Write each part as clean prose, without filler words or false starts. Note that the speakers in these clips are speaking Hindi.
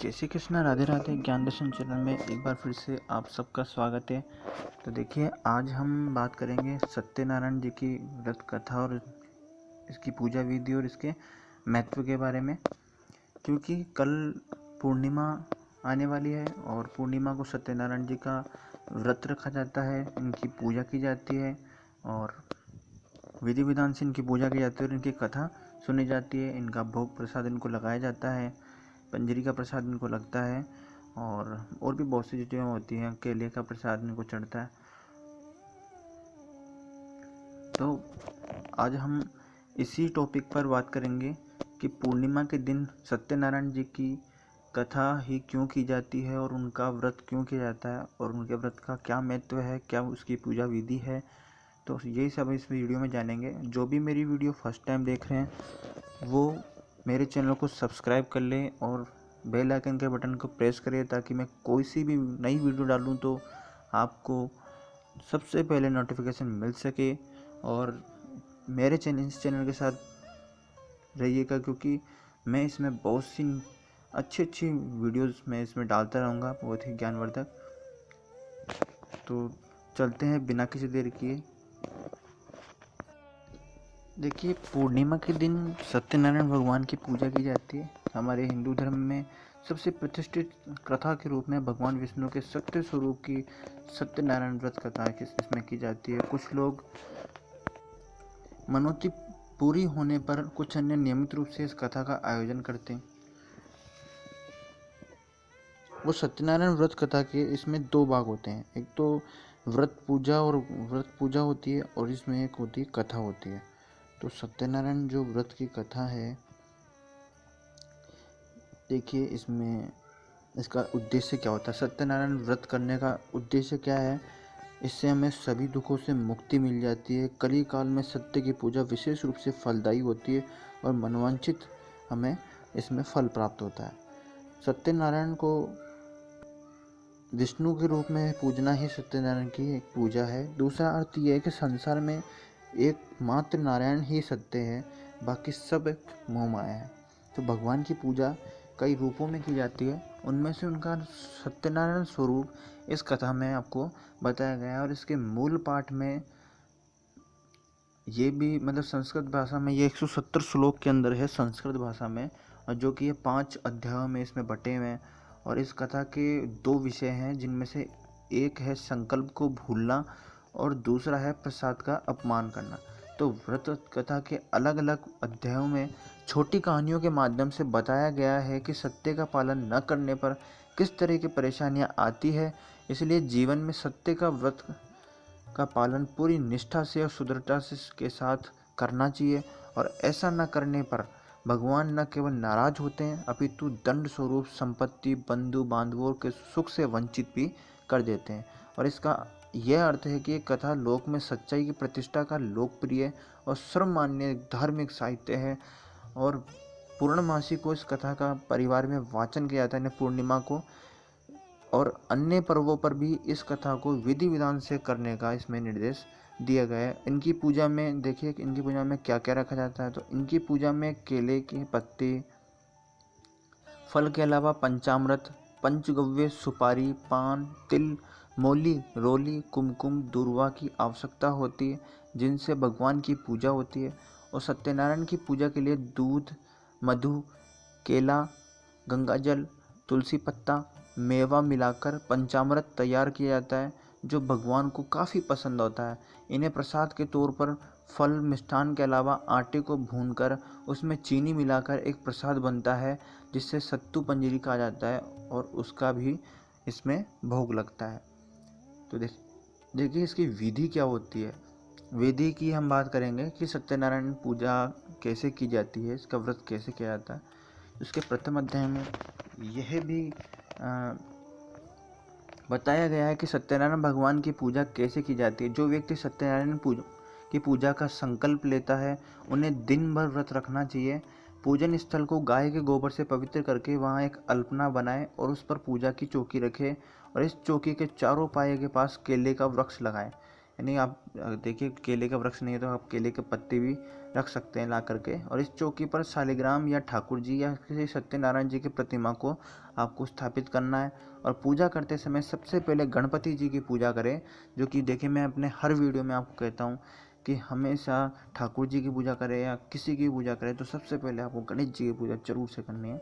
जय श्री कृष्णा, राधे राधे। ज्ञान दर्शन चैनल में एक बार फिर से आप सबका स्वागत है। तो देखिए, आज हम बात करेंगे सत्यनारायण जी की व्रत कथा और इसकी पूजा विधि और इसके महत्व के बारे में, क्योंकि कल पूर्णिमा आने वाली है और पूर्णिमा को सत्यनारायण जी का व्रत रखा जाता है, इनकी पूजा की जाती है और विधि विधान से इनकी पूजा की जाती है और इनकी कथा सुनी जाती है। इनका भोग प्रसाद इनको लगाया जाता है, पंजरी का प्रसाद इनको लगता है और भी बहुत सी चीज़ें होती हैं। केले का प्रसाद इनको चढ़ता है। तो आज हम इसी टॉपिक पर बात करेंगे कि पूर्णिमा के दिन सत्यनारायण जी की कथा ही क्यों की जाती है और उनका व्रत क्यों किया जाता है और उनके व्रत का क्या महत्व है, क्या उसकी पूजा विधि है। तो यही सब इस वीडियो में जानेंगे। जो भी मेरी वीडियो फर्स्ट टाइम देख रहे हैं वो मेरे चैनल को सब्सक्राइब कर लें और बेल आइकन के बटन को प्रेस करें, ताकि मैं कोई सी भी नई वीडियो डालूं तो आपको सबसे पहले नोटिफिकेशन मिल सके। और मेरे इस चैनल के साथ रहिएगा, क्योंकि मैं इसमें बहुत सी अच्छी वीडियोस मैं इसमें डालता रहूँगा, बहुत ही ज्ञानवर्धक। तो चलते हैं बिना किसी देर किए। देखिए, पूर्णिमा के दिन सत्यनारायण भगवान की पूजा की जाती है। हमारे हिंदू धर्म में सबसे प्रतिष्ठित कथा के रूप में भगवान विष्णु के सत्य स्वरूप की सत्यनारायण व्रत कथा इसमें की जाती है। कुछ लोग मनोती पूरी होने पर कुछ अन्य नियमित रूप से इस कथा का आयोजन करते हैं। वो सत्यनारायण व्रत कथा के इसमें दो भाग होते हैं। एक तो व्रत पूजा होती है और इसमें एक होती है कथा होती है। तो सत्यनारायण जो व्रत की कथा है, देखिए इसमें इसका उद्देश्य क्या होता है। सत्यनारायण व्रत करने का उद्देश्य क्या है? इससे हमें सभी दुखों से मुक्ति मिल जाती है। कली काल में सत्य की पूजा विशेष रूप से फलदायी होती है और मनवांछित हमें इसमें फल प्राप्त होता है। सत्यनारायण को विष्णु के रूप में पूजना ही सत्यनारायण की एक पूजा है। दूसरा अर्थ यह है कि संसार में एकमात्र नारायण ही सत्य है, बाकी सब एक मोह माया है। तो भगवान की पूजा कई रूपों में की जाती है, उनमें से उनका सत्यनारायण स्वरूप इस कथा में आपको बताया गया है। और इसके मूल पाठ में ये भी संस्कृत भाषा में ये 170 श्लोक के अंदर है संस्कृत भाषा में, और जो कि ये 5 अध्यायों में इसमें बटे हुए हैं। और इस कथा के 2 विषय हैं, जिनमें से एक है संकल्प को भूलना और दूसरा है प्रसाद का अपमान करना। तो व्रत कथा के अलग अलग अध्यायों में छोटी कहानियों के माध्यम से बताया गया है कि सत्य का पालन न करने पर किस तरह की परेशानियां आती है। इसलिए जीवन में सत्य का व्रत का पालन पूरी निष्ठा से और शुद्धता से के साथ करना चाहिए। और ऐसा न करने पर भगवान न केवल नाराज होते हैं, अपितु दंड स्वरूप संपत्ति, बंधु बांधवों के सुख से वंचित भी कर देते हैं। और इसका यह अर्थ है कि ये कथा लोक में सच्चाई की प्रतिष्ठा का लोकप्रिय और सर्वमान्य धार्मिक साहित्य है। और पूर्णमासी को इस कथा का परिवार में वाचन किया जाता है, पूर्णिमा को, और अन्य पर्वों पर भी इस कथा को विधि विधान से करने का इसमें निर्देश दिया गया है। इनकी पूजा में देखिए, इनकी पूजा में क्या क्या रखा जाता है। तो इनकी पूजा में केले के पत्ते, फल के अलावा पंचामृत, पंचगव्य, सुपारी, पान, तिल, मौली, रोली, कुमकुम, दूर्वा की आवश्यकता होती है, जिनसे भगवान की पूजा होती है। और सत्यनारायण की पूजा के लिए दूध, मधु, केला, गंगाजल, तुलसी पत्ता, मेवा मिलाकर पंचामृत तैयार किया जाता है, जो भगवान को काफ़ी पसंद होता है। इन्हें प्रसाद के तौर पर फल, मिष्ठान के अलावा आटे को भूनकर उसमें चीनी मिलाकर एक प्रसाद बनता है, जिससे सत्तू पंजीरी कहा जाता है, और उसका भी इसमें भोग लगता है। तो देखिए इसकी विधि क्या होती है। विधि की हम बात करेंगे कि सत्यनारायण पूजा कैसे की जाती है, इसका व्रत कैसे किया जाता है। उसके प्रथम अध्याय में यह भी बताया गया है कि सत्यनारायण भगवान की पूजा कैसे की जाती है। जो व्यक्ति सत्यनारायण की पूजा का संकल्प लेता है, उन्हें दिन भर व्रत रखना चाहिए। पूजन स्थल को गाय के गोबर से पवित्र करके वहाँ एक अल्पना बनाए और उस पर पूजा की चौकी रखे, और इस चौकी के चारों पाए के पास केले का वृक्ष लगाएं। यानी आप देखिए केले का वृक्ष नहीं है तो आप केले के पत्ते भी रख सकते हैं ला करके। और इस चौकी पर शालिग्राम या ठाकुर जी या किसी सत्यनारायण जी की प्रतिमा को आपको स्थापित करना है। और पूजा करते समय सबसे पहले गणपति जी की पूजा करें, जो कि देखिए मैं अपने हर वीडियो में आपको कहता हूँ कि हमेशा ठाकुर जी की पूजा करें या किसी की पूजा करें तो सबसे पहले आपको गणेश जी की पूजा जरूर से करनी है।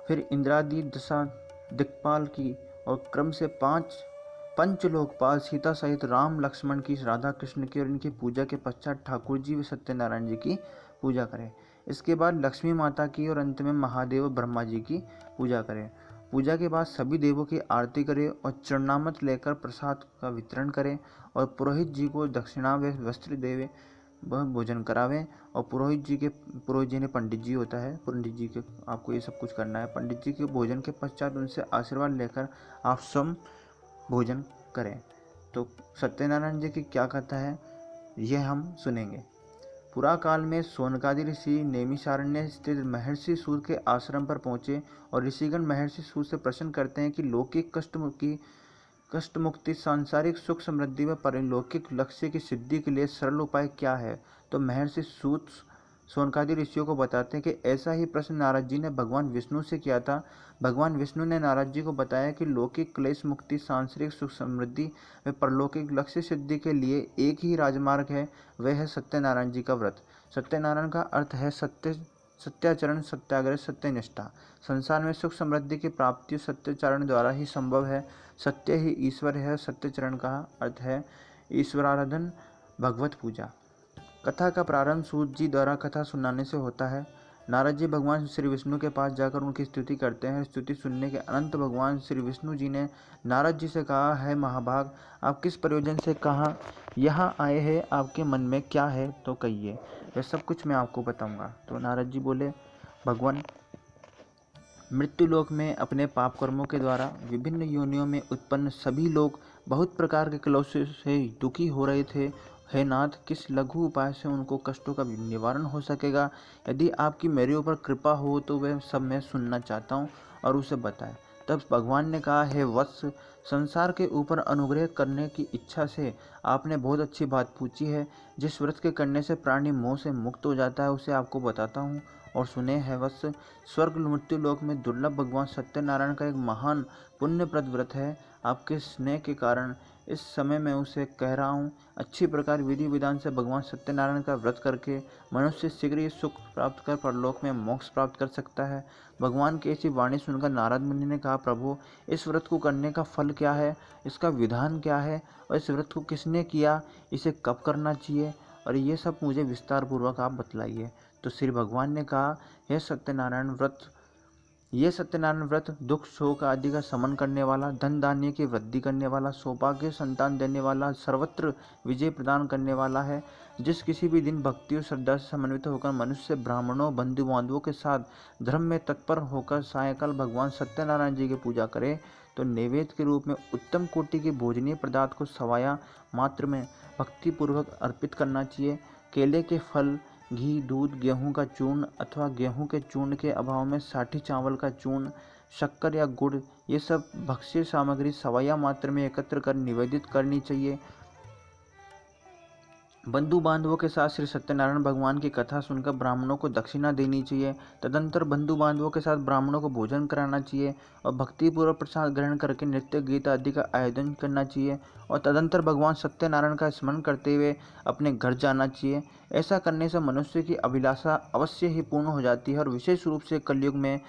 फिर इंद्रादि दशा दिक्पाल की और क्रम से 5 पंचलोकपाल सीता सहित राम लक्ष्मण की, राधा कृष्ण की और इनकी पूजा के पश्चात ठाकुर जी व सत्यनारायण जी की पूजा करें। इसके बाद लक्ष्मी माता की और अंत में महादेव ब्रह्मा जी की पूजा करें। पूजा के बाद सभी देवों की आरती करें और चरणामृत लेकर प्रसाद का वितरण करें और पुरोहित जी को दक्षिणा व वस्त्र देवे वह भोजन करावें। और पुरोहित जी ने पंडित जी होता है, पंडित जी के आपको ये सब कुछ करना है। पंडित जी के भोजन के पश्चात उनसे आशीर्वाद लेकर आप स्वयं भोजन करें। तो सत्यनारायण जी की क्या कथा है यह हम सुनेंगे। पुरा काल में सोनकादि ऋषि नैमिषारण्य स्थित महर्षि सूत के आश्रम पर पहुंचे और ऋषिगण महर्षि सूत से प्रश्न करते हैं कि लौकिक कष्ट मुक्ति, सांसारिक सुख समृद्धि व परलौकिक लक्ष्य की सिद्धि के लिए सरल उपाय क्या है। तो महर्षि सूत सोनकादि ऋषियों को बताते हैं कि ऐसा ही प्रश्न नारद जी ने भगवान विष्णु से किया था। भगवान विष्णु ने नारद जी को बताया कि लौकिक क्लेश मुक्ति, सांसारिक सुख समृद्धि व परलौकिक लक्ष्य सिद्धि के लिए एक ही राजमार्ग है, वह है सत्यनारायण जी का व्रत। सत्यनारायण का अर्थ है सत्याचरण, सत्याग्रह, सत्यनिष्ठा। संसार में सुख समृद्धि की प्राप्ति सत्याचरण द्वारा ही संभव है। सत्य ही ईश्वर है। सत्यचरण का अर्थ है ईश्वराराधन, भगवत पूजा। कथा का प्रारंभ सूत जी द्वारा कथा सुनाने से होता है। नारद जी भगवान श्री विष्णु के पास जाकर उनकी स्तुति करते हैं। स्तुति सुनने के अनंत भगवान श्री विष्णु जी ने नारद जी से कहा, है महाभाग, आप किस प्रयोजन से कहाँ यहाँ आए हैं, आपके मन में क्या है तो कहिए, वह सब कुछ मैं आपको बताऊंगा। तो नारद जी बोले, भगवान, मृत्युलोक में अपने पाप कर्मों के द्वारा विभिन्न योनियों में उत्पन्न सभी लोग बहुत प्रकार के क्लेशों से दुखी हो रहे थे। हे नाथ, किस लघु उपाय से उनको कष्टों का निवारण हो सकेगा? यदि आपकी मेरे ऊपर कृपा हो तो वह सब मैं सुनना चाहता हूँ और उसे बताए। तब भगवान ने कहा, हे वत्स, संसार के ऊपर अनुग्रह करने की इच्छा से आपने बहुत अच्छी बात पूछी है। जिस व्रत के करने से प्राणी मोह से मुक्त हो जाता है उसे आपको बताता हूँ और सुने। है वत्स, स्वर्ग मृत्यु लोक में दुर्लभ भगवान सत्यनारायण का एक महान पुण्यप्रद व्रत है। आपके स्नेह के कारण इस समय मैं उसे कह रहा हूँ। अच्छी प्रकार विधि विधान से भगवान सत्यनारायण का व्रत करके मनुष्य शीघ्र ही सुख प्राप्त कर परलोक में मोक्ष प्राप्त कर सकता है। भगवान की ऐसी वाणी सुनकर नारद मुनि ने कहा, प्रभु, इस व्रत को करने का फल क्या है, इसका विधान क्या है और इस व्रत को किसने किया, इसे कब करना चाहिए, और ये सब मुझे विस्तार पूर्वक आप बतलाइए। तो श्री भगवान ने कहा, हे सत्यनारायण व्रत, ये सत्यनारायण व्रत दुख शोक आदि का शमन करने वाला, धन धान्य की वृद्धि करने वाला, सौभाग्य संतान देने वाला, सर्वत्र विजय प्रदान करने वाला है। जिस किसी भी दिन भक्ति और श्रद्धा से समन्वित होकर मनुष्य ब्राह्मणों बंधु बांधवों के साथ धर्म में तत्पर होकर सायंकाल भगवान सत्यनारायण जी की पूजा करे तो नैवेद्य के रूप में उत्तम कोटि के भोजनीय पदार्थ को सवाया मात्र में भक्ति पूर्वक अर्पित करना चाहिए। केले के फल, घी, दूध, गेहूं का चूर्ण अथवा गेहूं के चूर्ण के अभाव में साठी चावल का चूर्ण, शक्कर या गुड़, ये सब भक्ष्य सामग्री सवाया मात्र में एकत्र कर निवेदित करनी चाहिए। बंधु बांधवों के साथ श्री सत्यनारायण भगवान की कथा सुनकर ब्राह्मणों को दक्षिणा देनी चाहिए। तदंतर बंधु बांधवों के साथ ब्राह्मणों को भोजन कराना चाहिए और भक्तिपूर्वक प्रसाद ग्रहण करके नृत्य गीत आदि का आयोजन करना चाहिए और तदंतर भगवान सत्यनारायण का स्मरण करते हुए अपने घर जाना चाहिए। ऐसा करने से मनुष्य की अभिलाषा अवश्य ही पूर्ण हो जाती है और विशेष रूप से कलयुग में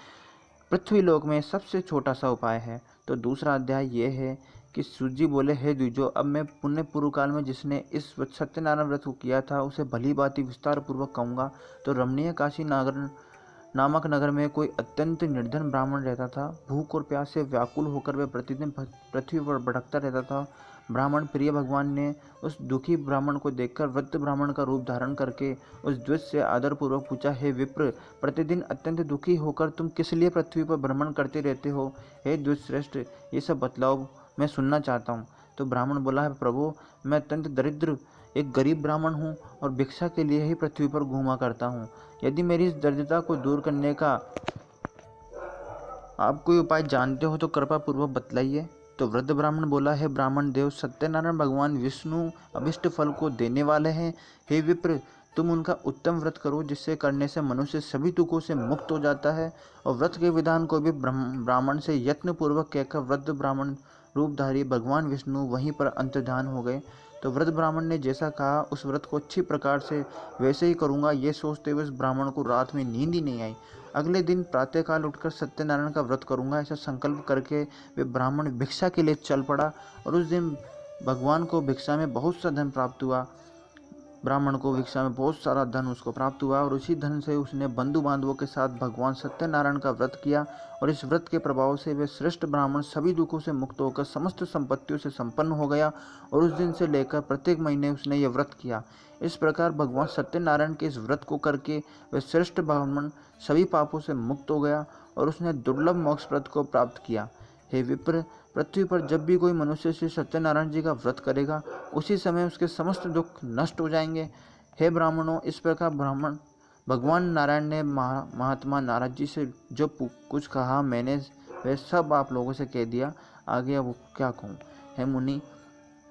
पृथ्वीलोक में सबसे छोटा सा उपाय है। तो दूसरा अध्याय ये है कि सूत जी बोले, हे द्विजो, अब मैं पुण्य पूर्व काल में जिसने इस सत्यनारायण व्रत को किया था उसे भली भांति विस्तार पूर्वक कहूँगा। तो रमणीय काशी नामक नगर में कोई अत्यंत निर्धन ब्राह्मण रहता था। भूख और प्यास से व्याकुल होकर वह प्रतिदिन पृथ्वी पर भटकता रहता था। ब्राह्मण प्रिय भगवान ने उस दुखी ब्राह्मण को देखकर वृद्ध ब्राह्मण का रूप धारण करके उस द्विज से आदरपूर्वक पूछा, हे विप्र, प्रतिदिन अत्यंत दुखी होकर तुम किस लिए पृथ्वी पर भ्रमण करते रहते हो? हे द्विज श्रेष्ठ, ये सब बतलाओ, मैं सुनना चाहता हूँ। तो ब्राह्मण बोला, है प्रभु, मैं अत्यंत दरिद्र एक गरीब ब्राह्मण हूँ और भिक्षा के लिए ही पृथ्वी पर घूमा करता हूँ। यदि मेरी इस दरिद्रता को दूर करने का आप कोई उपाय जानते हो तो कृपा पूर्वक बतलाइए। तो वृद्ध ब्राह्मण बोला, हे ब्राह्मण देव, सत्यनारायण भगवान विष्णु अभिष्ट फल को देने वाले हैं। हे विप्र, तुम उनका उत्तम व्रत करो, जिससे करने से मनुष्य सभी दुखों से मुक्त हो जाता है। और व्रत के विधान को भी ब्राह्मण से यत्न पूर्वक कहकर वृद्ध ब्राह्मण रूपधारी भगवान विष्णु वहीं पर अंतर्धान हो गए। तो वृद्ध ब्राह्मण ने जैसा कहा उस व्रत को अच्छी प्रकार से वैसे ही करूँगा, ये सोचते हुए उस ब्राह्मण को रात में नींद ही नहीं आई। अगले दिन प्रातःकाल उठकर सत्यनारायण का व्रत करूँगा, ऐसा संकल्प करके वे ब्राह्मण भिक्षा के लिए चल पड़ा। और उस दिन भगवान को भिक्षा में बहुत सा धन प्राप्त हुआ। ब्राह्मण को भिक्षा में बहुत सारा धन उसको प्राप्त हुआ और उसी धन से उसने बंधु बांधवों के साथ भगवान सत्यनारायण का व्रत किया। और इस व्रत के प्रभाव से वे श्रेष्ठ ब्राह्मण सभी दुखों से मुक्त होकर समस्त संपत्तियों से संपन्न हो गया। और उस दिन से लेकर प्रत्येक महीने उसने यह व्रत किया। इस प्रकार भगवान सत्यनारायण के इस व्रत को करके वह श्रेष्ठ ब्राह्मण सभी पापों से मुक्त हो गया और उसने दुर्लभ मोक्षप्रद को प्राप्त किया। हे विप्र, पृथ्वी पर जब भी कोई मनुष्य श्री सत्यनारायण जी का व्रत करेगा, उसी समय उसके समस्त दुख नष्ट हो जाएंगे। हे ब्राह्मणों, इस प्रकार भगवान नारायण ने महात्मा नारद जी से जो कुछ कहा, मैंने वह सब आप लोगों से कह दिया। आगे अब क्या कहूँ। हे मुनि,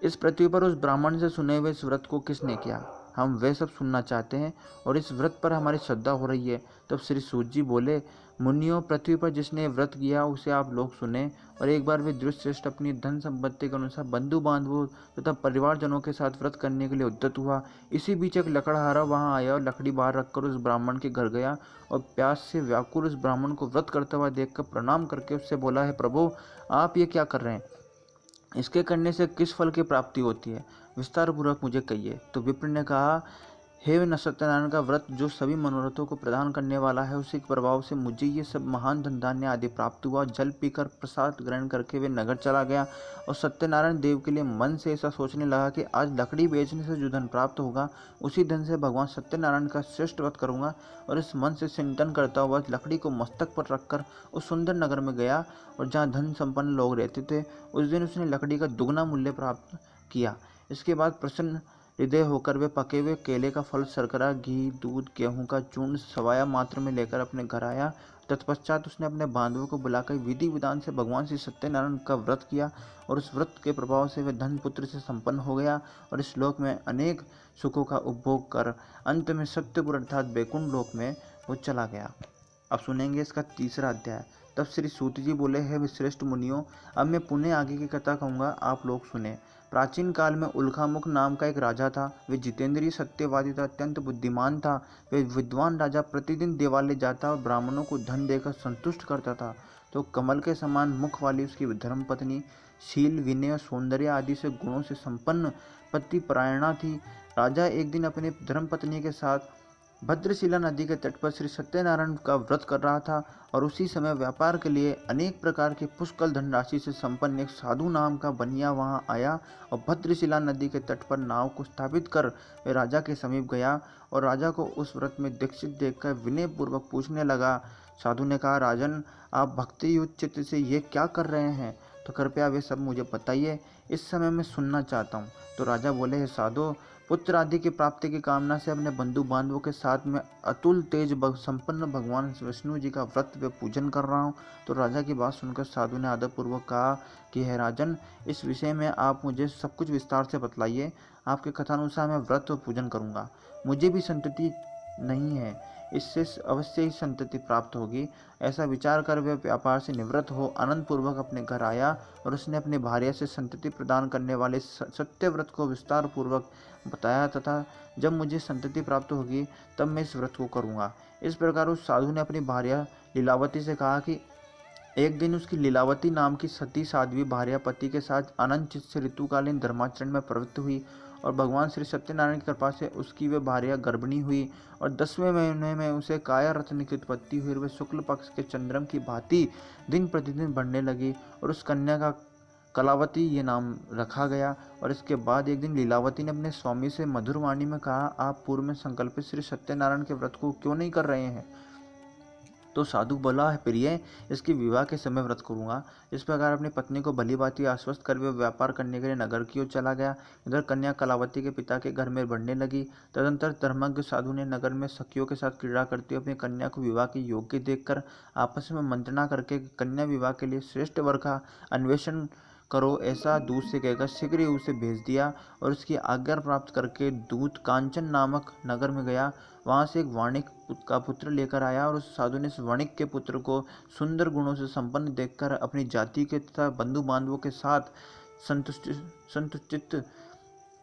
इस पृथ्वी पर उस ब्राह्मण से सुने हुए इस व्रत को किसने किया, हम वह सब सुनना चाहते हैं और इस व्रत पर हमारी श्रद्धा हो रही है। तब श्री सूत जी बोले, मुनियों, पृथ्वी पर जिसने व्रत किया उसे आप लोग सुने। और एक बार वे द्रुश्रेष्ठ अपनी धन संपत्ति के अनुसार बंधु बांधवों तथा परिवारजनों के साथ व्रत करने के लिए उद्यत हुआ। इसी बीच एक लकड़हारा वहां आया और लकड़ी बाहर रखकर उस ब्राह्मण के घर गया और प्यास से व्याकुल उस ब्राह्मण को व्रत करता हुआ देखकर प्रणाम करके उससे बोला, है प्रभु, आप ये क्या कर रहे हैं? इसके करने से किस फल की प्राप्ति होती है? विस्तार पूर्वक मुझे कहिए। तो विप्र ने कहा, हे सत्यनारायण का व्रत जो सभी मनोरथों को प्रदान करने वाला है, उसी के प्रभाव से मुझे ये सब महान धन धान्य आदि प्राप्त हुआ। जल पीकर प्रसाद ग्रहण करके वे नगर चला गया और सत्यनारायण देव के लिए मन से ऐसा सोचने लगा कि आज लकड़ी बेचने से जो धन प्राप्त होगा, उसी धन से भगवान सत्यनारायण का श्रेष्ठ व्रत करूंगा। और इस मन से चिंतन करता हुआ लकड़ी को मस्तक पर रखकर उस सुंदर नगर में गया और जहाँ धन संपन्न लोग रहते थे, उस दिन उसने लकड़ी का दुगना मूल्य प्राप्त किया। इसके बाद प्रसन्न हृदय होकर वे पके हुए केले का फल, शर्करा, घी, दूध, गेहूं का चूर्ण सवाया मात्र में लेकर अपने घर आया। तत्पश्चात उसने अपने बांधवों को बुलाकर विधि विधान से भगवान श्री सत्यनारायण का व्रत किया और उस व्रत के प्रभाव से वे धन पुत्र से संपन्न हो गया और इस लोक में अनेक सुखों का उपभोग कर अंत में सत्यपुर अर्थात बैकुंठ लोक में वो चला गया। अब सुनेंगे इसका तीसरा अध्याय। तब श्री सूत जी बोले, हे श्रेष्ठ मुनियों, अब मैं पुनः आगे की कथा कहूँगा, आप लोग सुने। प्राचीन काल में उल्कामुख नाम का एक राजा था। वे जितेंद्रिय, सत्यवादी था, अत्यंत बुद्धिमान था। वे विद्वान राजा प्रतिदिन देवालय जाता और ब्राह्मणों को धन देकर संतुष्ट करता था। तो कमल के समान मुख वाली उसकी धर्मपत्नी शील, विनय और सौंदर्य आदि से गुणों से संपन्न पतिपरायणा थी। राजा एक दिन अपनी धर्मपत्नी के साथ भद्रशिला नदी के तट पर श्री सत्यनारायण का व्रत कर रहा था और उसी समय व्यापार के लिए अनेक प्रकार के पुष्कल धनराशि से संपन्न एक साधु नाम का बनिया वहां आया और भद्रशिला नदी के तट पर नाव को स्थापित कर वे राजा के समीप गया और राजा को उस व्रत में दीक्षित देखकर विनय पूर्वक पूछने लगा। साधु ने कहा, राजन, आप भक्ति युक्त चित्त से ये क्या कर रहे हैं? तो कृपया वे सब मुझे बताइए, इस समय मैं सुनना चाहता हूँ। तो राजा बोले, हे साधु, पुत्र आदि की प्राप्ति की कामना से अपने बंधु बांधवों के साथ में अतुल तेज संपन्न भगवान विष्णु जी का व्रत व पूजन कर रहा हूँ। तो राजा की बात सुनकर साधु ने आदरपूर्वक कहा कि हे राजन, इस विषय में आप मुझे सब कुछ विस्तार से बतलाइए। आपके कथानुसार मैं व्रत व पूजन करूँगा। मुझे भी संतति नहीं है, इससे अवश्य ही संतति प्राप्त होगी। ऐसा विचार कर वह व्यापार से निवृत्त हो आनंद पूर्वक अपने घर आया और उसने अपनी भार्या से संतति प्रदान करने वाले सत्य व्रत को विस्तार पूर्वक बताया तथा जब मुझे संतति प्राप्त होगी तब मैं इस व्रत को करूँगा। इस प्रकार उस साधु ने अपनी भार्या लीलावती से कहा कि एक दिन उसकी लीलावती नाम की सती साध्वी भार्या पति के साथ आनंद चित्त से ऋतुकालीन धर्माचरण में प्रवृत्त हुई और भगवान श्री सत्यनारायण की कृपा से उसकी वे भार्या गर्भिणी हुई और 10वें महीने में उसे काया रत्न की उत्पत्ति हुई। वे शुक्ल पक्ष के चंद्रम की भांति दिन प्रतिदिन बढ़ने लगी और उस कन्या का कलावती ये नाम रखा गया। और इसके बाद एक दिन लीलावती ने अपने स्वामी से मधुर वाणी में कहा, आप पूर्व में संकल्पित श्री सत्यनारायण के व्रत को क्यों नहीं कर रहे हैं? तो साधु बोला, है प्रिय, इसके विवाह के समय व्रत करूंगा। इस प्रकार अपनी पत्नी को भली भांति आश्वस्त कर वे व्यापार करने के लिए नगर की ओर चला गया। इधर कन्या कलावती के पिता के घर में बढ़ने लगी। तदंतर धर्मज्ञ साधु ने नगर में सखियों के साथ क्रीड़ा करते हुए अपनी कन्या को विवाह के योग्य देखकर आपस में मंत्रणा करके कन्या विवाह के लिए श्रेष्ठ वर का अन्वेषण करो, ऐसा दूत से कहकर शीघ्र ही उसे भेज दिया और उसकी आज्ञा प्राप्त करके दूत कांचन नामक नगर में गया। वहां से एक वाणिक का पुत्र लेकर आया और उस साधु ने इस वाणिक के पुत्र को सुंदर गुणों से संपन्न देखकर अपनी जाति के तथा बंधु बांधवों के साथ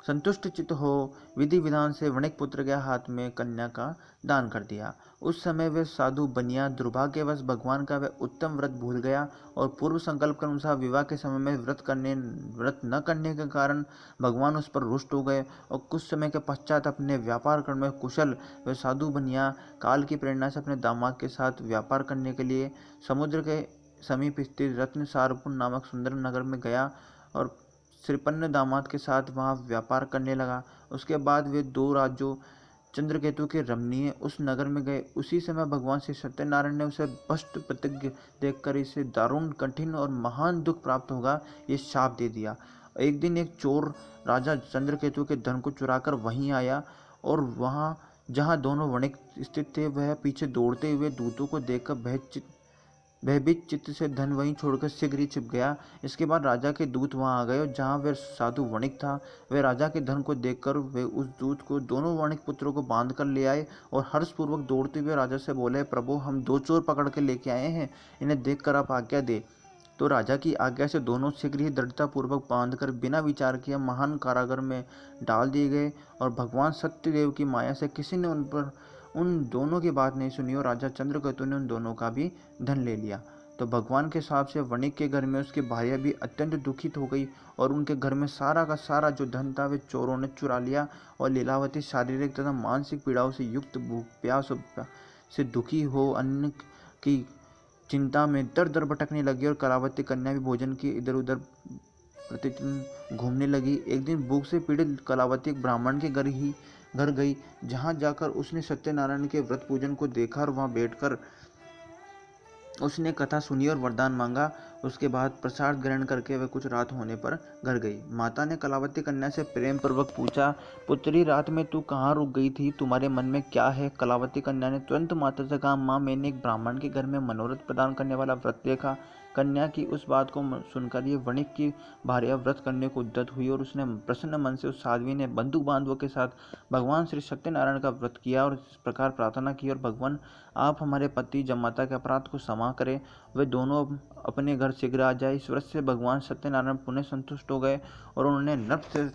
संतुष्ट चित्त हो विधि विधान से वणिक पुत्र के हाथ में कन्या का दान कर दिया। उस समय वे साधु बनिया दुर्भाग्यवश भगवान का वह उत्तम व्रत भूल गया और पूर्व संकल्प के अनुसार विवाह के समय में व्रत न करने के कारण भगवान उस पर रुष्ट हो गए और कुछ समय के पश्चात अपने व्यापार करने में कुशल वे साधु बनिया काल की प्रेरणा से अपने दामाद के साथ व्यापार करने के लिए समुद्र के समीप स्थित रत्न सारपुर नामक सुंदर नगर में गया और श्रीपन्न दामाद के साथ वहां व्यापार करने लगा। उसके बाद वे दो राज्यों चंद्रकेतु के रमणीय उस नगर में गए। उसी समय भगवान श्री सत्यनारायण ने उसे स्पष्ट प्रतिज्ञ देखकर इसे दारुण कठिन और महान दुख प्राप्त होगा ये शाप दे दिया। एक दिन एक चोर राजा चंद्रकेतु के धन को चुराकर वहीं आया और वहां जहां दोनों वणिक स्थित थे वह पीछे दौड़ते हुए दूतों को देखकर भयभीत चित्त से धन वहीं छोड़कर शीघ्र ही छिप गया। इसके बाद राजा के दूत वहां आ गए और जहां वह साधु वणिक था वे राजा के धन को देखकर वे उस दूत को दोनों वणिक पुत्रों को बांध कर ले आए और हर्षपूर्वक दौड़ते हुए राजा से बोले, प्रभु हम दो चोर पकड़ के लेके आए हैं, इन्हें देखकर आप आज्ञा दे। तो राजा की आज्ञा से दोनों शीघ्र ही दृढ़तापूर्वक बांधकर बिना विचार किए महान कारागार में डाल दिए गए और भगवान सत्यदेव की माया से किसी ने उन दोनों की बात नहीं सुनी और राजा चंद्रकेतु ने उन दोनों का भी धन ले लिया। तो भगवान के हिसाब से वणिक के घर में उसकी भार्या भी अत्यंत दुखित हो गई और उनके घर में सारा का सारा जो धन था वे चोरों ने चुरा लिया और लीलावती शारीरिक तथा मानसिक पीड़ाओं से युक्त भूख प्यास से दुखी हो अन्न की चिंता में दर दर भटकने लगी और कलावती कन्या भी भोजन की इधर उधर प्रतिदिन घूमने लगी। एक दिन भूख से पीड़ित कलावती एक ब्राह्मण के घर गई, जहां जाकर उसने सत्यनारायण के व्रत पूजन को देखा और वहां बैठकर उसने कथा सुनी और वरदान मांगा। उसके बाद प्रसाद ग्रहण करके वह कुछ रात होने पर घर गई। माता ने कलावती कन्या से प्रेम पूर्वक पूछा, पुत्री रात में तू कहाँ रुक गई थी, तुम्हारे मन में क्या है? कलावती कन्या ने तुरंत माता से कहा, माँ मैंने एक ब्राह्मण के घर में मनोरथ प्रदान करने वाला व्रत देखा। कन्या की उस बात को सुनकर ये वणिक की भार्या व्रत करने को उद्यत हुई और उसने प्रसन्न मन से उस साध्वी ने बंधु बांधवों के साथ भगवान श्री सत्यनारायण का व्रत किया और इस प्रकार प्रार्थना की, और भगवान आप हमारे पति जमाता के अपराध को क्षमा करें, वे दोनों अपने घर शीघ्र आ जाए। इस व्रत से भगवान सत्यनारायण पुनः संतुष्ट हो गए और उन्होंने नर्क से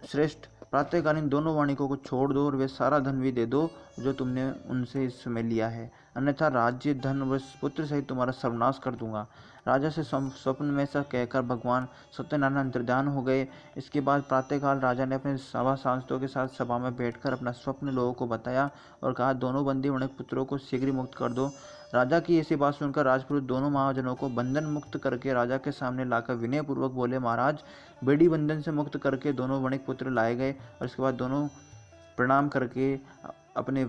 श्रेष्ठ प्रातःकालीन दोनों वाणिकों को छोड़ दो और वे सारा धन भी दे दो जो तुमने उनसे इस समय लिया है, अन्यथा राज्य धन व पुत्र सहित तुम्हारा सर्वनाश कर दूंगा। राजा से स्वप्न में ऐसा कहकर भगवान सत्यनारायण अंतर्ध्यान हो गए। इसके बाद प्रातःकाल राजा ने अपने सभा सांसदों के साथ सभा में बैठकर अपना स्वप्न लोगों को बताया और कहा, दोनों बंदी वणिक पुत्रों को शीघ्र मुक्त कर दो। राजा की ऐसी बात सुनकर राजपुरोहित दोनों महाजनों को बंधन मुक्त करके राजा के सामने लाकर विनय पूर्वक बोले, महाराज बेड़ी बंधन से मुक्त करके दोनों वणिक पुत्र लाए गए। और इसके बाद दोनों प्रणाम करके अपने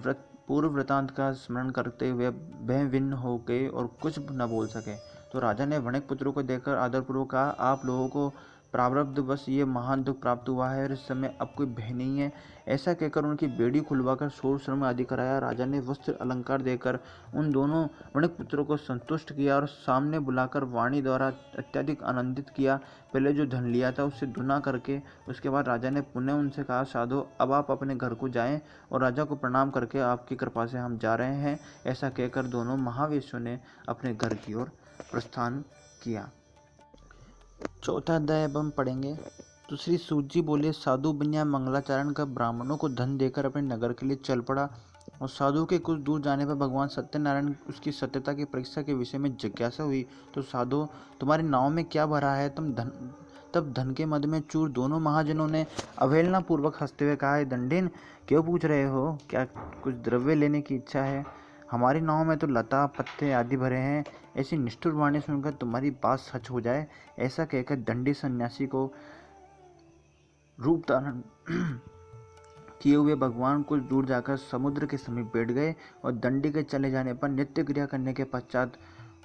पूर्व वृतांत का स्मरण करते हुए भयविन्न हो गए और कुछ न बोल सके। तो राजा ने वणिक पुत्रों को देखकर आदरपूर्वक कहा, आप लोगों को प्रारब्ध बस ये महान दुख प्राप्त हुआ है और इस समय अब कोई भय नहीं है। ऐसा कहकर उनकी बेड़ी खुलवाकर शोर श्रम आदि कराया। राजा ने वस्त्र अलंकार देकर उन दोनों वणिक पुत्रों को संतुष्ट किया और सामने बुलाकर वाणी द्वारा अत्यधिक आनंदित किया। पहले जो धन लिया था उससे दुना करके उसके बाद राजा ने पुनः उनसे कहा, साधु अब आप अपने घर को जाएं और राजा को प्रणाम करके आपकी कृपा से हम जा रहे हैं। ऐसा कहकर दोनों महावेश्यों ने अपने घर की ओर प्रस्थान किया। चौथा अध्याय अब हम पढ़ेंगे। तो श्री सूत जी बोले, साधु बनिया मंगलाचरण का ब्राह्मणों को धन देकर अपने नगर के लिए चल पड़ा और साधु के कुछ दूर जाने पर भगवान सत्यनारायण उसकी सत्यता की परीक्षा के विषय में जिज्ञासा हुई। तो साधु तुम्हारे नाव में क्या भरा है? तब धन के मद में चूर दोनों महाजनों ने अवहेलना पूर्वक हंसते हुए कहा, दंडिन क्यों पूछ रहे हो? क्या कुछ द्रव्य लेने की इच्छा है? हमारी नाव में तो लता पत्ते आदि भरे हैं। ऐसी निष्ठुर वाणी सुनकर तुम्हारी बात सच हो जाए। ऐसा कहकर दंडी सन्यासी को रूप धारण किए हुए भगवान कुछ दूर जाकर समुद्र के समीप बैठ गए और दंडी के चले जाने पर नित्य क्रिया करने के पश्चात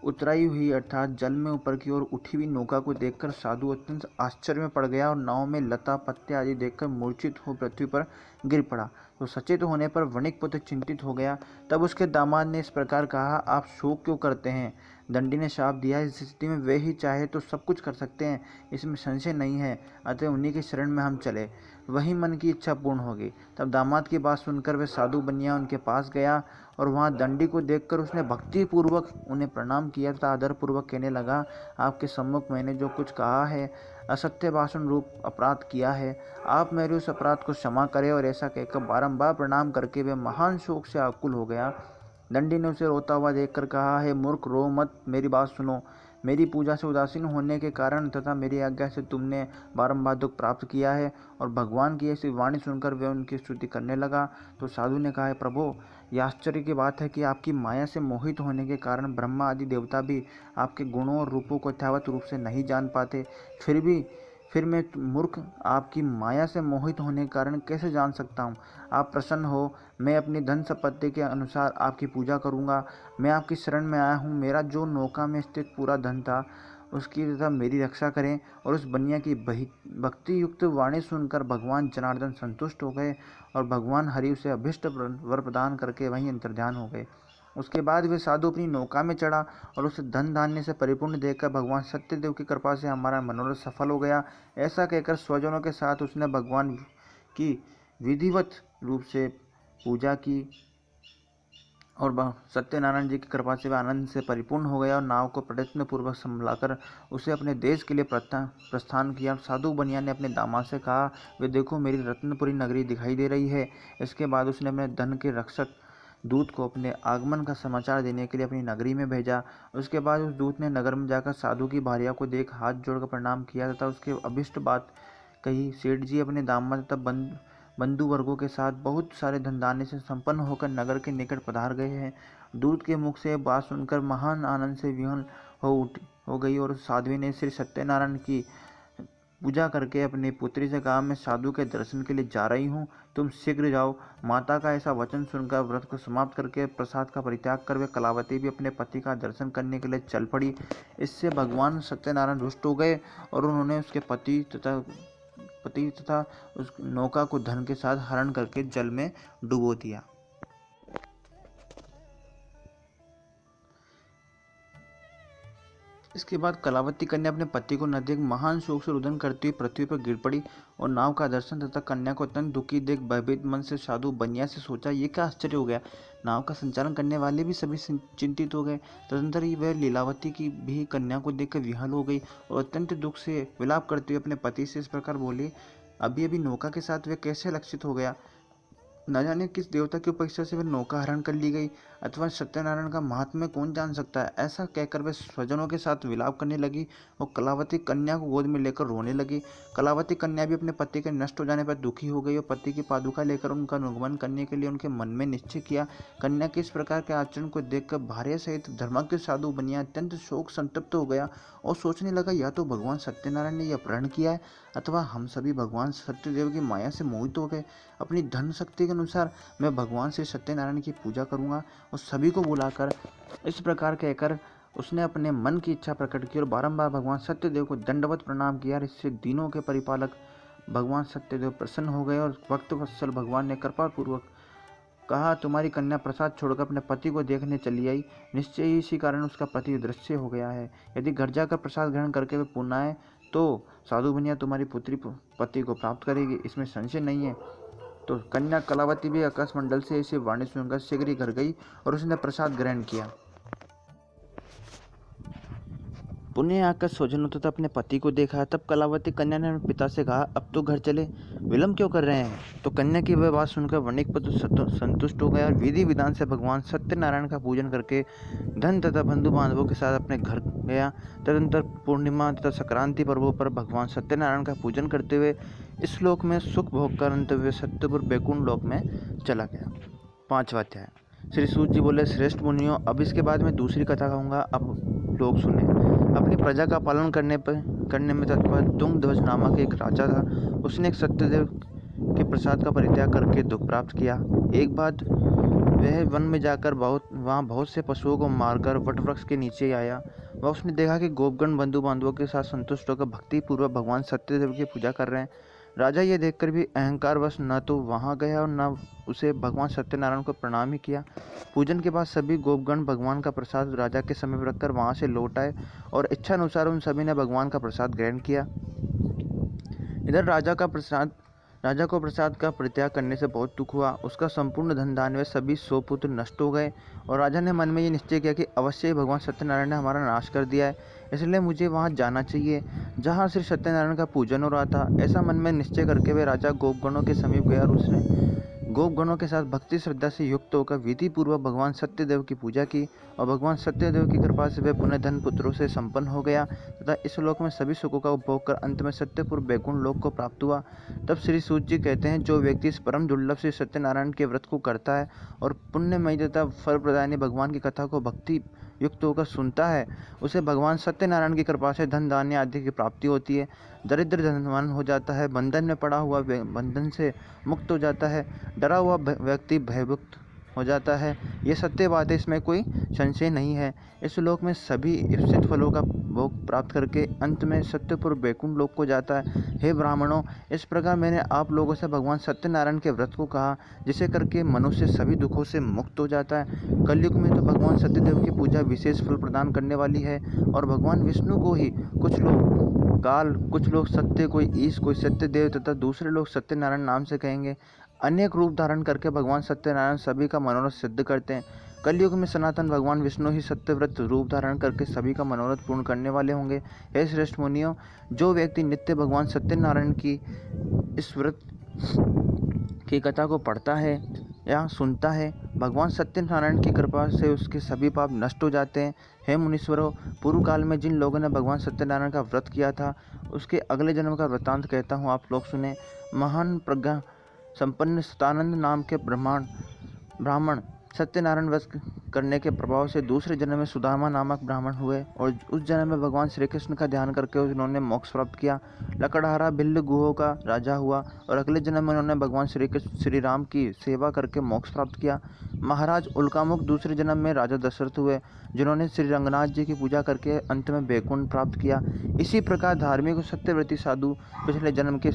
उतराई हुई अर्थात जल में ऊपर की ओर उठी हुई नौका को देखकर साधु अत्यंत आश्चर्य में पड़ गया और नाव में लता पत्ते आदि देखकर मूर्छित हो पृथ्वी पर गिर पड़ा। तो सचेत होने पर वणिक पुत्र चिंतित हो गया। तब उसके दामाद ने इस प्रकार कहा, आप शोक क्यों करते हैं? दंडी ने शाप दिया। इस स्थिति में वे ही चाहे तो सब कुछ कर सकते हैं, इसमें संशय नहीं है, अतः उन्हीं की शरण में हम चले, वही मन की इच्छा पूर्ण होगी। तब दामाद की बात सुनकर वे साधु बनिया उनके पास गया और वहाँ दंडी को देखकर उसने भक्ति पूर्वक उन्हें प्रणाम किया तथा आदर पूर्वक कहने लगा, आपके सम्मुख मैंने जो कुछ कहा है, असत्य भाषण रूप अपराध किया है, आप मेरे उस अपराध को क्षमा करें। और ऐसा कहकर बारंबार प्रणाम करके वे महान शोक से आकुल हो गया। दंडी ने उसे रोता हुआ देखकर कहा, हे मूर्ख, रो मत, मेरी बात सुनो। मेरी पूजा से उदासीन होने के कारण तथा मेरी आज्ञा से तुमने बारंबार दुख प्राप्त किया है। और भगवान की ऐसी वाणी सुनकर वे उनकी स्तुति करने लगा। तो साधु ने कहा, प्रभु, यह आश्चर्य की बात है कि आपकी माया से मोहित होने के कारण ब्रह्मा आदि देवता भी आपके गुणों और रूपों को यथावत रूप से नहीं जान पाते। फिर मैं मूर्ख आपकी माया से मोहित होने के कारण कैसे जान सकता हूँ? आप प्रसन्न हो, मैं अपनी धन संपत्ति के अनुसार आपकी पूजा करूँगा। मैं आपकी शरण में आया हूँ। मेरा जो नौका में स्थित पूरा धन था, उसकी तथा मेरी रक्षा करें। और उस बनिया की भक्ति युक्त वाणी सुनकर भगवान जनार्दन संतुष्ट हो गए और भगवान हरि उसे अभिष्ट वर प्रदान करके वहीं अंतर्ध्यान हो गए। उसके बाद वे साधु अपनी नौका में चढ़ा और उसे धन धान्य से परिपूर्ण देखकर भगवान सत्यदेव की कृपा से हमारा मनोरथ सफल हो गया, ऐसा कहकर स्वजनों के साथ उसने भगवान की विधिवत रूप से पूजा की और सत्यनारायण जी की कृपा से वह आनंद से परिपूर्ण हो गया और नाव को प्रयत्न पूर्वक संभलाकर उसे अपने देश के लिए प्रस्थान किया। साधु बनिया ने अपने दामाद से कहा, वे देखो, मेरी रत्नपुरी नगरी दिखाई दे रही है। इसके बाद उसने अपने धन के रक्षक दूत को अपने आगमन का समाचार देने के लिए अपनी नगरी में भेजा। उसके बाद उस दूत ने नगर में जाकर साधु की भार्या को देख हाथ जोड़कर प्रणाम किया तथा उसके अभिष्ट बात कही। सेठ जी अपने दामाद तथा बंधु वर्गों के साथ बहुत सारे धनधान्य से संपन्न होकर नगर के निकट पधार गए हैं। दूत के मुख से बात सुनकर महान आनंद से विह्वल हो गई और साध्वी ने श्री सत्यनारायण की पूजा करके अपनी पुत्री से कहा, मैं साधु के दर्शन के लिए जा रही हूँ, तुम शीघ्र जाओ। माता का ऐसा वचन सुनकर व्रत को समाप्त करके प्रसाद का परित्याग कर वे कलावती भी अपने पति का दर्शन करने के लिए चल पड़ी। इससे भगवान सत्यनारायण रुष्ट हो गए और उन्होंने उसके पति तथा उस नौका को धन के साथ हरण करके जल में डुबो दिया। इसके बाद कलावती कन्या अपने पति को न देख महान शोक से रुदन करती हुई पृथ्वी पर गिर पड़ी और नाव का दर्शन तथा कन्या को अत्यंत दुखी देख भयभीत मन से साधु बनिया से सोचा, ये क्या आश्चर्य हो गया। नाव का संचालन करने वाले भी सभी चिंतित हो गए। तदंतर ही वह लीलावती की भी कन्या को देखकर विह्वल हो गई और अत्यंत दुख से विलाप करते हुए अपने पति से इस प्रकार बोली, अभी अभी नौका के साथ वह कैसे लक्षित हो गया। न जाने किस देवता की उपेक्षा से वह नौका हरण कर ली गई, अथवा सत्यनारायण का महात्म्य कौन जान सकता है। ऐसा कहकर वे स्वजनों के साथ विलाप करने लगी और कलावती कन्या को गोद में लेकर रोने लगी। कलावती कन्या भी अपने पति के नष्ट हो जाने पर दुखी हो गई और पति की पादुका लेकर उनका अनुगमन करने के लिए उनके मन में निश्चय किया। कन्या के इस प्रकार के आचरण को देखकर भार्या सहित धर्मज्ञ साधु बनिया अत्यंत शोक संतप्त हो गया और सोचने लगा, या तो भगवान सत्यनारायण ने यह अपहरण किया है अथवा हम सभी भगवान सत्यदेव की माया से मोहित हो गए। अपनी धन शक्ति के अनुसार मैं भगवान श्री सत्यनारायण की पूजा करूंगा। और सभी को बुलाकर इस प्रकार कहकर उसने अपने मन की इच्छा प्रकट की और बारंबार भगवान सत्यदेव को दंडवत प्रणाम किया। इससे दीनों के परिपालक भगवान सत्यदेव प्रसन्न हो गए और भक्त वत्सल भगवान ने कृपा पूर्वक कहा, तुम्हारी कन्या प्रसाद छोड़कर अपने पति को देखने चली आई, निश्चय ही इसी कारण उसका पति दृश्य हो गया है। यदि घर जाकर प्रसाद ग्रहण करके वे पुनः आए तो साधु बनिया तुम्हारी पुत्री पति को प्राप्त करेगी, इसमें संशय नहीं है। तो कन्या कलावती भी आकाशमंडल से ऐसी वाणी सुनकर शीघ्र ही घर गई और उसने प्रसाद ग्रहण किया। पुण्य आकर स्वजनों तथा अपने पति को देखा। तब कलावती कन्या ने अपने पिता से कहा, अब तो घर चले, विलम्ब क्यों कर रहे हैं। तो कन्या की वह बात सुनकर वणिक पुत्र संतुष्ट हो गया और विधि विधान से भगवान सत्यनारायण का पूजन करके धन तथा बंधु बांधवों के साथ अपने घर गया। तदनंतर पूर्णिमा तथा संक्रांति पर्वों पर भगवान सत्यनारायण का पूजन करते हुए इस लोक में सुख भोग कर अंत हुए सत्यपुर बैकुंठ लोक में चला गया। 5वां अध्याय। श्री सूत जी बोले, श्रेष्ठ मुनियों, अब इसके बाद मैं दूसरी कथा कहूँगा, अब लोग सुने। अपनी प्रजा का पालन करने में तत्पर तुंगध्वज नामक एक राजा था। उसने एक सत्यदेव के प्रसाद का परित्याग करके दुख प्राप्त किया। एक बात वह वन में जाकर वहाँ बहुत से पशुओं को मारकर वटवृक्ष के नीचे आया। वह उसने देखा कि गोपगण बंधु बांधवों के साथ संतुष्ट होकर भक्ति पूर्वक भगवान सत्यदेव की पूजा कर रहे हैं। राजा ये देखकर भी अहंकारवश न तो वहां गया और न उसे भगवान सत्यनारायण को प्रणाम ही किया। पूजन के बाद सभी गोपगण भगवान का प्रसाद राजा के समीप रखकर वहां से लौट आए और इच्छानुसार उन सभी ने भगवान का प्रसाद ग्रहण किया। इधर राजा को प्रसाद का परित्याग करने से बहुत दुख हुआ। उसका संपूर्ण धन धान्य व सभी 100 पुत्र नष्ट हो गए और राजा ने मन में ये निश्चय किया कि अवश्य ही भगवान सत्यनारायण ने हमारा नाश कर दिया है, इसलिए मुझे वहां जाना चाहिए जहां श्री सत्यनारायण का पूजन हो रहा था। ऐसा मन में निश्चय करके वे राजा गोपगणों के समीप गया और उसने गोपगणों के साथ भक्ति श्रद्धा से युक्त होकर विधि पूर्वक भगवान सत्यदेव की पूजा की और भगवान सत्यदेव की कृपा से वे पुनः धन पुत्रों से संपन्न हो गया तथा इस लोक में सभी सुखों का उपभोग कर अंत में सत्यपुर बैकुंठ लोक को प्राप्त हुआ। तब श्री सूत जी कहते हैं, जो व्यक्ति इस परम दुर्लभ श्री सत्यनारायण के व्रत को करता है और पुण्यमयी तथा फल प्रदायनी भगवान की कथा को भक्ति युक्त होकर सुनता है, उसे भगवान सत्यनारायण की कृपा से धन धान्य आदि की प्राप्ति होती है। दरिद्र धनवान हो जाता है, बंधन में पड़ा हुआ बंधन से मुक्त हो जाता है, डरा हुआ व्यक्ति भयमुक्त हो जाता है। ये सत्य बात है, इसमें कोई संशय नहीं है। इस लोक में सभी इप्सित फलों का भोग प्राप्त करके अंत में सत्यपुर बैकुंठ लोक को जाता है। हे ब्राह्मणों, इस प्रकार मैंने आप लोगों से भगवान सत्यनारायण के व्रत को कहा, जिसे करके मनुष्य सभी दुखों से मुक्त हो जाता है। कलयुग में तो भगवान सत्यदेव की पूजा विशेष फल प्रदान करने वाली है और भगवान विष्णु को ही कुछ लोग काल, कुछ लोग सत्य, कोई ईश, कोई सत्यदेव तथा दूसरे लोग सत्यनारायण नाम से कहेंगे। अनेक रूप धारण करके भगवान सत्यनारायण सभी का मनोरथ सिद्ध करते हैं। कलयुग में सनातन भगवान विष्णु ही सत्यव्रत रूप धारण करके सभी का मनोरथ पूर्ण करने वाले होंगे। हे श्रेष्ठ मुनियों, जो व्यक्ति नित्य भगवान सत्यनारायण की इस व्रत की कथा को पढ़ता है या सुनता है, भगवान सत्यनारायण की कृपा से उसके सभी पाप नष्ट हो जाते हैं। हे मुनीश्वरों, पूर्व काल में जिन लोगों ने भगवान सत्यनारायण का व्रत किया था, उसके अगले जन्म का वृत्तांत कहता हूँ, आप लोग सुने। महान प्रज्ञा संपन्न सतानंद नाम के ब्राह्मण सत्यनारायण व्रत करने के प्रभाव से दूसरे जन्म में सुदामा नामक ब्राह्मण हुए और उस जन्म में भगवान श्री कृष्ण का ध्यान करके उन्होंने मोक्ष प्राप्त किया। लकड़हारा भिल्ल गुहो का राजा हुआ और अगले जन्म में उन्होंने भगवान श्री राम की सेवा करके मोक्ष प्राप्त किया। महाराज उल्कामुख दूसरे जन्म में राजा दशरथ हुए, जिन्होंने श्री रंगनाथ जी की पूजा करके अंत में बैकुंठ प्राप्त किया। इसी प्रकार धार्मिक और सत्यव्रती साधु पिछले जन्म के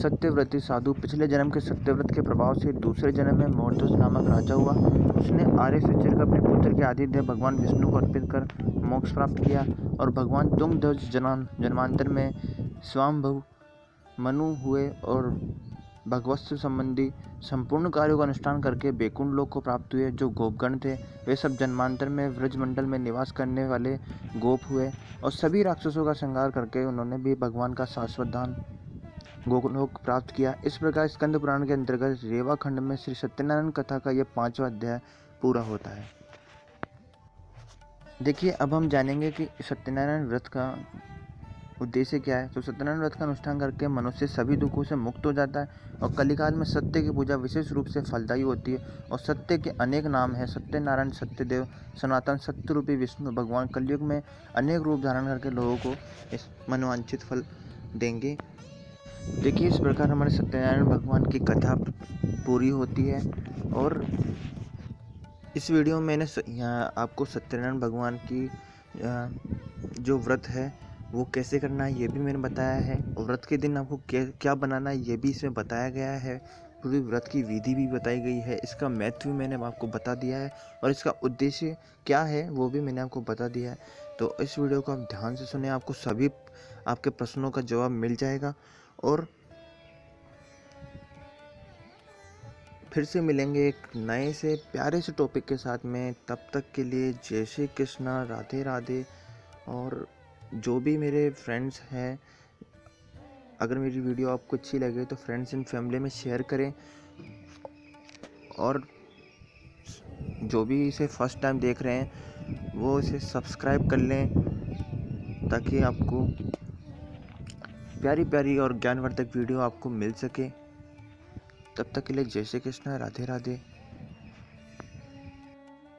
सत्यव्रती साधु पिछले जन्म के सत्यव्रत के प्रभाव से दूसरे जन्म में मोरध्वज नामक राजा हुआ। उसने आर्य फीचर का अपने पुत्र के आदित्य भगवान विष्णु को अर्पित कर मोक्ष प्राप्त किया और भगवान तुंगध्वज जन्मांतर में स्वामभु मनु हुए और भगवत्व संबंधी संपूर्ण कार्यों का अनुष्ठान करके बैकुंठ लोक को प्राप्त हुए। जो गोपगण थे, वे सब जन्मांतर में व्रजमंडल में निवास करने वाले गोप हुए और सभी राक्षसों का संहार करके उन्होंने भी भगवान का शाश्वत धाम गोलोक प्राप्त किया। इस प्रकार स्कंद पुराण के अंतर्गत रेवा खंड में श्री सत्यनारायण कथा का यह 5वां अध्याय पूरा होता है। देखिए, अब हम जानेंगे कि सत्यनारायण व्रत का उद्देश्य क्या है। तो सत्यनारायण व्रत का अनुष्ठान करके मनुष्य सभी दुखों से मुक्त हो जाता है और कलिकाल में सत्य की पूजा विशेष रूप से फलदायी होती है और सत्य के अनेक नाम हैं। सत्यनारायण, सत्यदेव, सनातन, सत्य रूपी विष्णु भगवान कलयुग में अनेक रूप धारण करके लोगों को इस मनोवांछित फल देंगे। देखिए, इस प्रकार हमारे सत्यनारायण भगवान की कथा पूरी होती है और इस वीडियो में मैंने आपको सत्यनारायण भगवान की जो व्रत है वो कैसे करना है ये भी मैंने बताया है और व्रत के दिन आपको क्या बनाना है ये भी इसमें बताया गया है। पूरी व्रत की विधि भी बताई गई है, इसका महत्व भी मैंने आपको बता दिया है और इसका उद्देश्य क्या है वो भी मैंने आपको बता दिया है। तो इस वीडियो को आप ध्यान से सुने, आपको सभी आपके प्रश्नों का जवाब मिल जाएगा और फिर से मिलेंगे एक नए से प्यारे से टॉपिक के साथ में। तब तक के लिए जय श्री कृष्णा, राधे राधे। और जो भी मेरे फ्रेंड्स हैं, अगर मेरी वीडियो आपको अच्छी लगे तो फ्रेंड्स एंड फैमिली में शेयर करें और जो भी इसे फर्स्ट टाइम देख रहे हैं वो इसे सब्सक्राइब कर लें ताकि आपको प्यारी प्यारी और ज्ञानवर्धक वीडियो आपको मिल सके। तब तक के लिए जय श्री कृष्ण, राधे राधे।